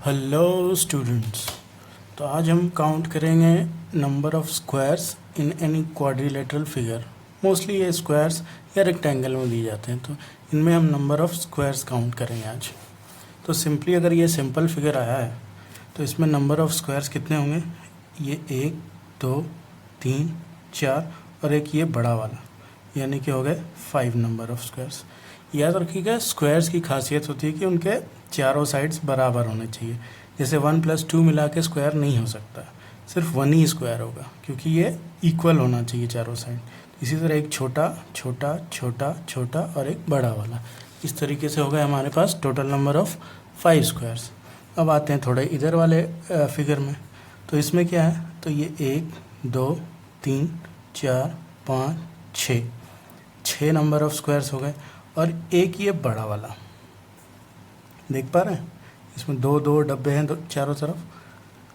Hello students. तो आज हम काउंट करेंगे number of squares in any quadrilateral figure. Mostly ये स्क्वायर्स या रेक्टेंगल में दिए जाते हैं, तो इनमें हम नंबर ऑफ़ स्क्वायर्स काउंट करेंगे आज। तो सिंपली अगर ये सिंपल फिगर आया है तो इसमें नंबर ऑफ़ स्क्वायर्स कितने होंगे? ये 1 2 3 4 और एक ये बड़ा वाला, यानी कि हो गए 5 नंबर ऑफ़ स्क्वायर्स। याद रखिएगा, स्क्वायर्स की खासियत होती है कि उनके चारों साइड्स बराबर होने चाहिए। जैसे 1 + 2 मिला के स्क्वायर नहीं हो सकता, सिर्फ 1 ही स्क्वायर होगा, क्योंकि ये इक्वल होना चाहिए चारों साइड। इसी तरह एक छोटा छोटा छोटा छोटा और एक बड़ा वाला, इस तरीके से हो गए हमारे पास टोटल नंबर ऑफ़ 5 स्क्वायर्स। अब आते हैं थोड़े इधर वाले फिगर में। तो इसमें क्या है? तो ये 1 2 3 4 5 6 नंबर ऑफ़ स्क्वायर्स हो गए। और एक ये बड़ा वाला, देख पा रहे हैं, इसमें दो दो डब्बे हैं चारों तरफ,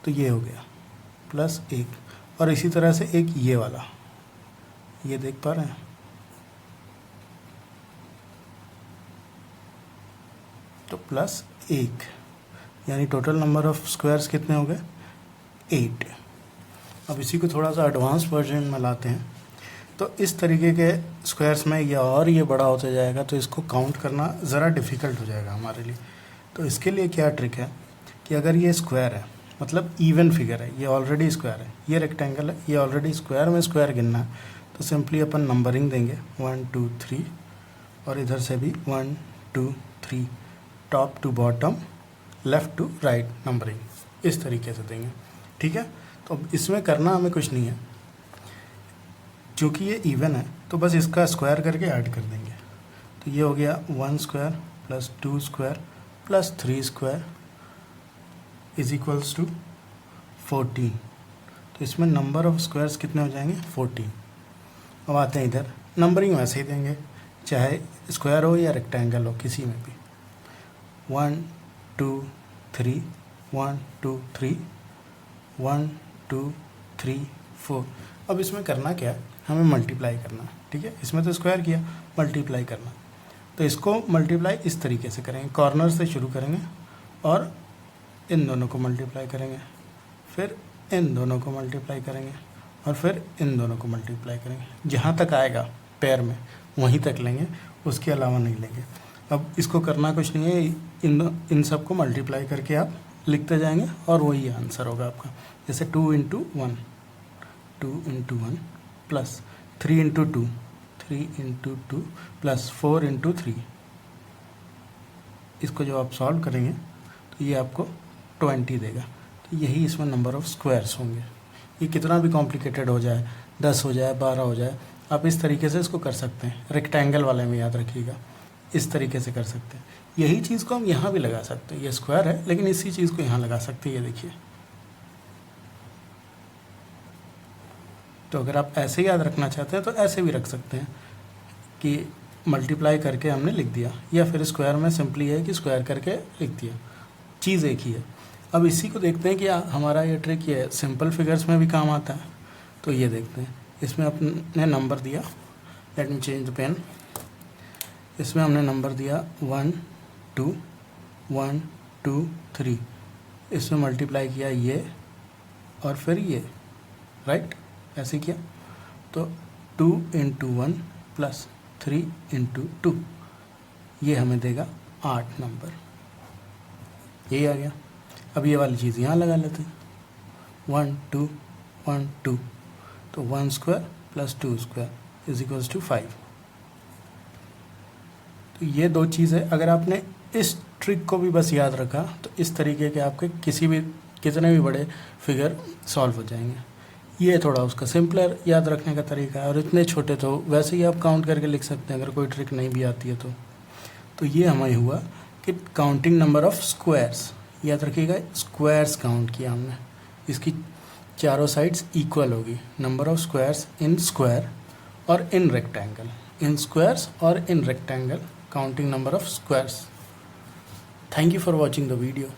तो ये हो गया +1। और इसी तरह से एक ये वाला, ये देख पा रहे हैं, तो +1, यानी टोटल नंबर ऑफ स्क्वायर्स कितने हो गए? 8। अब इसी को थोड़ा सा एडवांस वर्जन में लाते हैं। तो इस तरीके के स्क्वायर्स में ये बड़ा होता जाएगा, तो इसको काउंट करना ज़रा डिफ़िकल्ट हो जाएगा हमारे लिए। तो इसके लिए क्या ट्रिक है कि अगर ये स्क्वायर है, मतलब इवन फिगर है, ये ऑलरेडी स्क्वायर है, ये रेक्टेंगल है, ये ऑलरेडी स्क्वायर में स्क्वायर गिनना है, तो सिंपली अपन नंबरिंग देंगे 1 2 3, और इधर से भी 1 2 3, top to bottom, left to right numbering, इस तरीके से देंगे। ठीक है, तो अब इसमें करना हमें कुछ नहीं है, क्योंकि ये इवन है तो बस इसका स्क्वायर करके ऐड कर देंगे। तो ये हो गया 1 स्क्वायर + 2 स्क्वायर + 3 स्क्वायर = 14। तो इसमें नंबर ऑफ़ स्क्वायर्स कितने हो जाएंगे? 14। अब आते हैं इधर, नंबरिंग वैसे ही देंगे, चाहे स्क्वायर हो या रेक्टेंगल हो, किसी में भी। 1 2 3 1 2 3 1 2 3 4। अब इसमें करना क्या है? हमें मल्टीप्लाई करना है। ठीक है, इसमें तो स्क्वायर किया, मल्टीप्लाई करना। तो इसको मल्टीप्लाई इस तरीके से करेंगे, कॉर्नर से शुरू करेंगे और इन दोनों को मल्टीप्लाई करेंगे, फिर इन दोनों को मल्टीप्लाई करेंगे, और फिर इन दोनों को मल्टीप्लाई करेंगे। जहाँ तक आएगा पैर में वहीं तक लेंगे, उसके अलावा नहीं लेंगे। अब इसको करना कुछ नहीं है, इन सब को मल्टीप्लाई करके आप लिखते जाएंगे और वही आंसर होगा आपका। जैसे 2 × 1 2 × 1 + 3 × 2 3 × 2 + 4 × 3। इसको जब आप सॉल्व करेंगे तो ये आपको 20 देगा। तो यही इसमें नंबर ऑफ़ स्क्वायर्स होंगे। ये कितना भी कॉम्प्लिकेटेड हो जाए, 10 हो जाए, 12 हो जाए, आप इस तरीके से इसको कर सकते हैं। रेक्टेंगल वाले में याद रखिएगा, इस तरीके से कर सकते हैं। यही चीज़ को हम यहाँ भी लगा सकते हैं। ये स्क्वायर है, लेकिन इसी चीज़ को यहाँ लगा सकते हैं। ये देखिए, तो अगर आप ऐसे याद रखना चाहते हैं तो ऐसे भी रख सकते हैं कि मल्टीप्लाई करके हमने लिख दिया, या फिर स्क्वायर में सिंपली है कि स्क्वायर करके लिख दिया, चीज़ एक ही है। अब इसी को देखते हैं कि हमारा ये ट्रिक ये सिंपल फिगर्स में भी काम आता है। तो ये देखते हैं, इसमें अपने नंबर दिया, let me change the pen. इसमें हमने नंबर दिया 1 2 1 2 3। इसमें मल्टीप्लाई किया ये और फिर ये, राइट, ऐसे किया। तो 2 × 1 + 3 × 2, ये हमें देगा 8 नंबर। यही आ गया। अब ये वाली चीज़ यहाँ लगा लेते हैं, 1 2 1 2, तो 1 स्क्वायर + 2 स्क्वायर = 5। तो ये दो चीज़ें अगर आपने इस ट्रिक को भी बस याद रखा तो इस तरीके के आपके कितने भी बड़े फिगर सॉल्व हो जाएंगे। ये थोड़ा उसका सिंपलर याद रखने का तरीका है, और इतने छोटे तो वैसे ही आप काउंट करके लिख सकते हैं अगर कोई ट्रिक नहीं भी आती है तो ये हमें हुआ कि काउंटिंग नंबर ऑफ़ स्क्वायर्स। याद रखिएगा, स्क्वायर्स काउंट किया हमने, इसकी चारों साइड्स इक्वल होगी। Number of squares in square और इन रेक्टेंगल, इन स्क्वायर्स और in rectangle, counting number of squares. Thank you for watching the video.